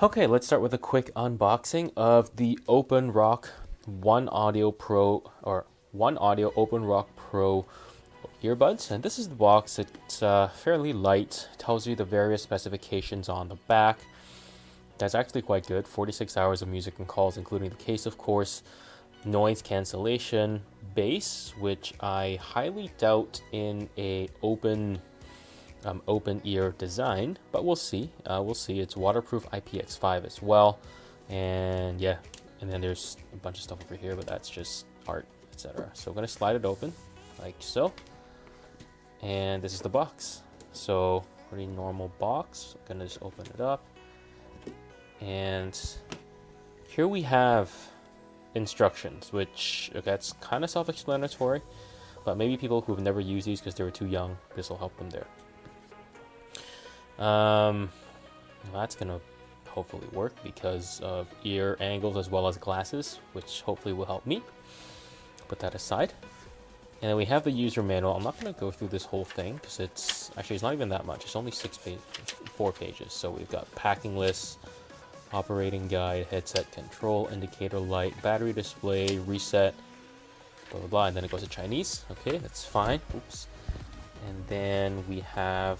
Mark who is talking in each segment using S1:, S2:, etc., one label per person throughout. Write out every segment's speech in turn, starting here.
S1: Okay, let's start with a quick unboxing of the OpenRock One Audio Pro or One Audio OpenRock Pro earbuds. And this is the box. It's fairly light. Tells you the various specifications on the back. That's actually quite good. 46 hours of music and calls, including the case, of course. Noise cancellation, bass, which I highly doubt in a open ear design, but we'll see. We'll see. It's waterproof IPX5 as well, and yeah, and then there's a bunch of stuff over here, but that's just art, etc. So I'm gonna slide it open like so, and this is the box. So pretty normal box. I'm gonna just open it up, and here we have instructions, which okay, that's kind of self-explanatory, but maybe people who've never used these because they were too young, this will help them there. That's gonna hopefully work because of ear angles as well as glasses, which hopefully will help me. Put that aside. And then we have the user manual. I'm not gonna go through this whole thing because it's not even that much. It's only 4 pages. So we've got packing list, operating guide, headset control, indicator light, battery display, reset, blah blah blah, and then it goes to Chinese. Okay, that's fine. Oops. And then we have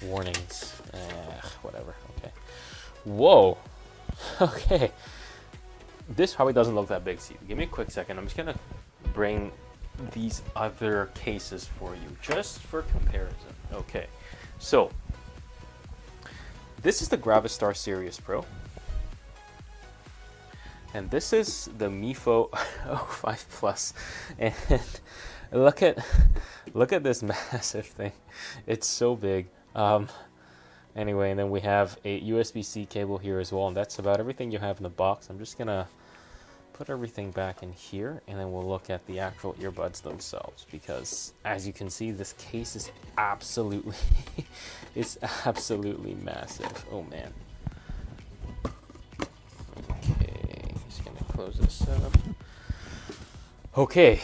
S1: warnings. Whatever. Okay. Whoa. Okay. This probably doesn't look that big. See, give me a quick second. I'm just gonna bring these other cases for you, just for comparison. Okay. So this is the Gravistar Sirius Pro, and this is the Mifo 05 Plus, and look at this massive thing. It's so big. Anyway, and then we have a USB-C cable here as well, and that's about everything you have in the box. I'm just gonna put everything back in here, and then we'll look at the actual earbuds themselves, because as you can see, this case is absolutely it's absolutely massive. Oh man. Okay, just gonna close this up. Okay,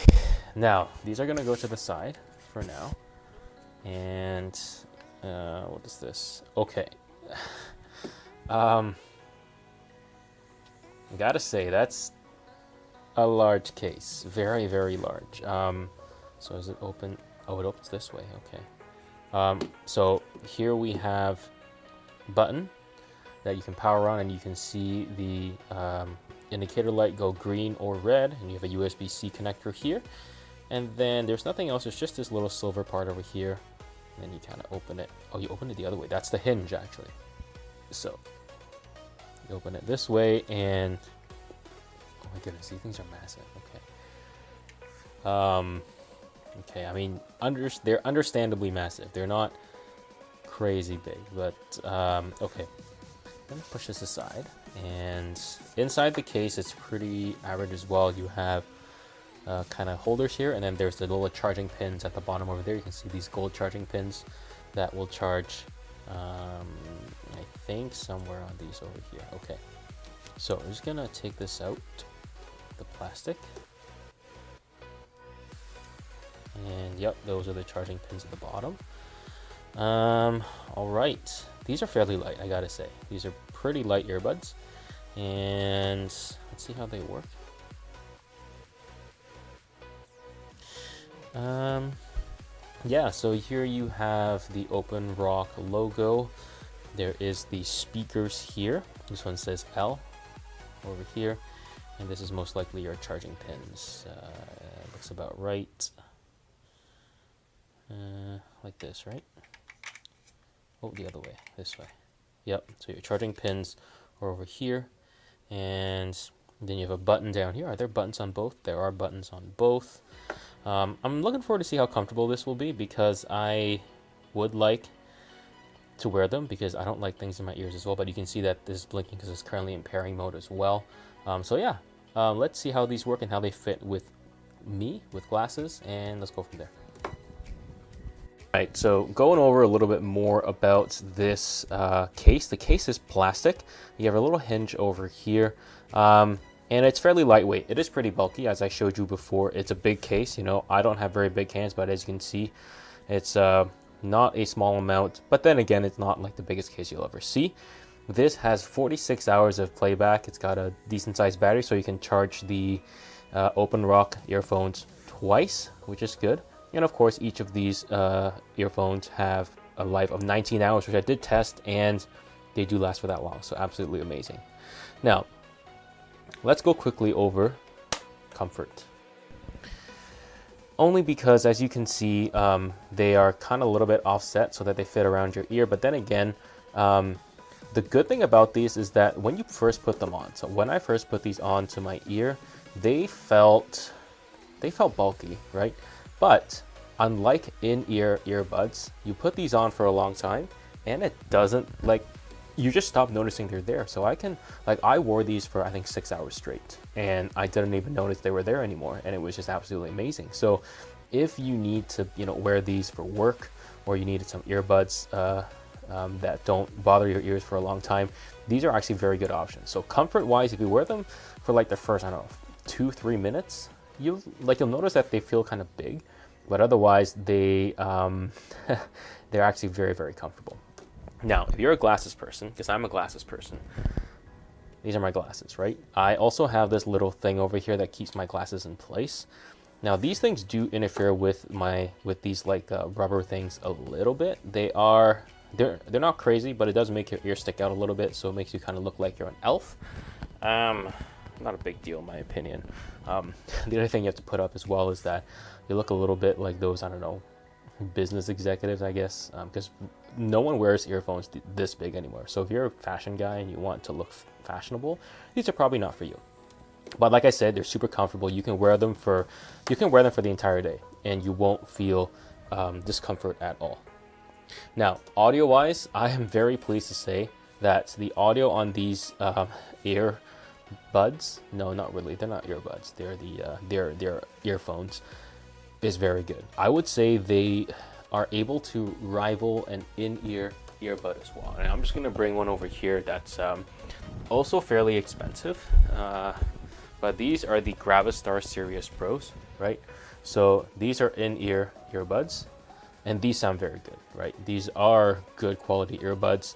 S1: now these are gonna go to the side for now, and what is this? Okay. Gotta say, that's a large case. Very, very large. So is it open? Oh, it opens this way. Okay. So here we have a button that you can power on, and you can see the indicator light go green or red, and you have a USB-C connector here. And then there's nothing else. It's just this little silver part over here. And then you kind of open it. Oh, you open it the other way. That's the hinge, actually. So you open it this way, and oh my goodness, these things are massive. Okay. Okay. I mean, they're understandably massive. They're not crazy big, but okay. I'm gonna push this aside, and inside the case, it's pretty average as well. You have kind of holders here, and then there's the little charging pins at the bottom over there. You can see these gold charging pins that will charge I think somewhere on these over here. Okay, so I'm just gonna take this out, the plastic, and yep, those are the charging pins at the bottom. All right, these are fairly light, I gotta say. These are pretty light earbuds, and let's see how they work. Yeah, so here you have the OpenRock logo. There is the speakers here. This one says L over here, and this is most likely your charging pins. Looks about right. Like this, right? Oh, the other way, this way. Yep, so your charging pins are over here, and then you have a button down here. Are there buttons on both? There are buttons on both. I'm looking forward to see how comfortable this will be, because I would like to wear them because I don't like things in my ears as well, but you can see that this is blinking because it's currently in pairing mode as well. So yeah, let's see how these work and how they fit with me with glasses, and let's go from there. Alright, so going over a little bit more about this case. The case is plastic. You have a little hinge over here. And it's fairly lightweight. It is pretty bulky, as I showed you before. It's a big case. You know, I don't have very big hands, but as you can see, it's not a small amount. But then again, it's not like the biggest case you'll ever see. This has 46 hours of playback. It's got a decent sized battery, so you can charge the OpenRock earphones twice, which is good. And of course, each of these earphones have a life of 19 hours, which I did test, and they do last for that long. So absolutely amazing. Now, let's go quickly over comfort. Only because, as you can see, they are kind of a little bit offset so that they fit around your ear. But then again, the good thing about these is that when you first put them on, so when I first put these on to my ear, they felt bulky, right? But unlike in-ear earbuds, you put these on for a long time and it doesn't, like, you just stop noticing they're there. So I wore these for I think 6 hours straight and I didn't even notice they were there anymore, and it was just absolutely amazing. So if you need to, wear these for work, or you needed some earbuds that don't bother your ears for a long time, these are actually very good options. So comfort wise, if you wear them for like the first, I don't know, 2-3 minutes, you'll notice that they feel kind of big, but otherwise they're actually very, very comfortable. Now, if you're a glasses person, because I'm a glasses person, these are my glasses, right? I also have this little thing over here that keeps my glasses in place. Now, these things do interfere with these like rubber things a little bit. They're not crazy, but it does make your ear stick out a little bit, so it makes you kind of look like you're an elf. Not a big deal in my opinion. The other thing you have to put up as well is that you look a little bit like those, I don't know, business executives, I guess, because no one wears earphones this big anymore. So if you're a fashion guy and you want to look fashionable, these are probably not for you. But like I said, they're super comfortable. You can wear them for the entire day and you won't feel discomfort at all. Now, audio-wise, I am very pleased to say that the audio on these earbuds, no, not really, they're not earbuds, they're earphones, is very good. I would say they are able to rival an in-ear earbud as well. And I'm just going to bring one over here that's also fairly expensive, but these are the Gravistar Sirius Pros, right? So these are in-ear earbuds, and these sound very good, right? These are good quality earbuds.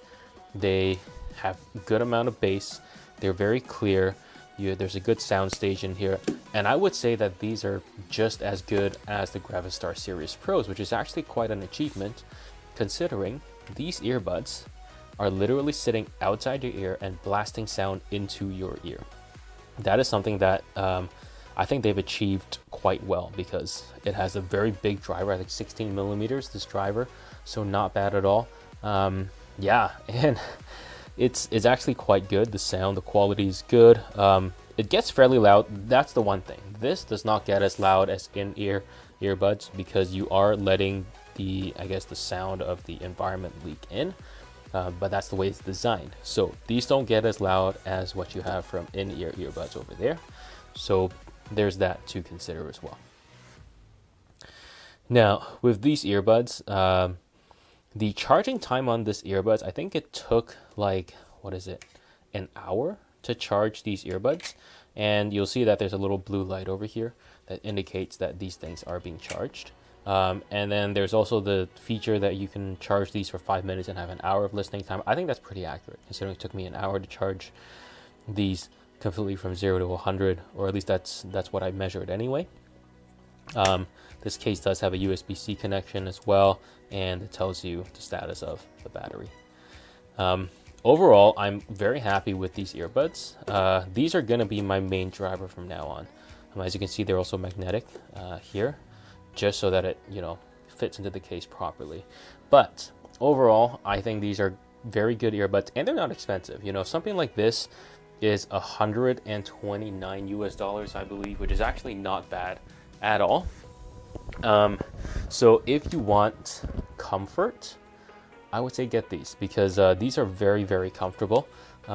S1: They have a good amount of bass. They're very clear. There's a good sound stage in here. And I would say that these are just as good as the Gravistar Sirius Pros, which is actually quite an achievement considering these earbuds are literally sitting outside your ear and blasting sound into your ear. That is something that I think they've achieved quite well, because it has a very big driver, I think 16 millimeters, this driver, so not bad at all. Yeah, and it's actually quite good. The sound, the quality is good. It gets fairly loud. That's the one thing. This does not get as loud as in-ear earbuds, because you are letting the sound of the environment leak in. But that's the way it's designed. So these don't get as loud as what you have from in-ear earbuds over there. So there's that to consider as well. Now, with these earbuds, the charging time on this earbuds, I think it took like, an hour to charge these earbuds. And you'll see that there's a little blue light over here that indicates that these things are being charged. And then there's also the feature that you can charge these for 5 minutes and have an hour of listening time. I think that's pretty accurate, considering it took me an hour to charge these completely from 0 to 100, or at least that's what I measured anyway. This case does have a USB-C connection as well, and it tells you the status of the battery. Overall, I'm very happy with these earbuds. These are going to be my main driver from now on. As you can see, they're also magnetic here, just so that it fits into the case properly. But overall, I think these are very good earbuds, and they're not expensive. Something like this is $129 US, I believe, which is actually not bad at all. So if you want comfort, I would say get these, because these are very, very comfortable.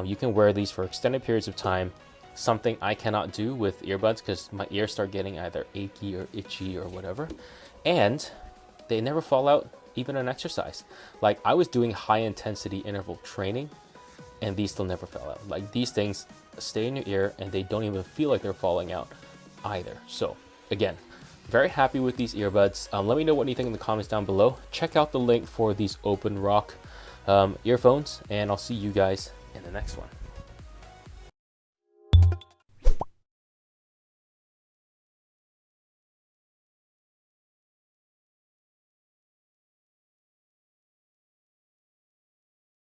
S1: You can wear these for extended periods of time, something I cannot do with earbuds because my ears start getting either achy or itchy or whatever, and they never fall out even in exercise. Like, I was doing high intensity interval training and these still never fell out. Like, these things stay in your ear and they don't even feel like they're falling out either. So again, very happy with these earbuds. Let me know what you think in the comments down below. Check out the link for these OpenRock earphones, and I'll see you guys the next one.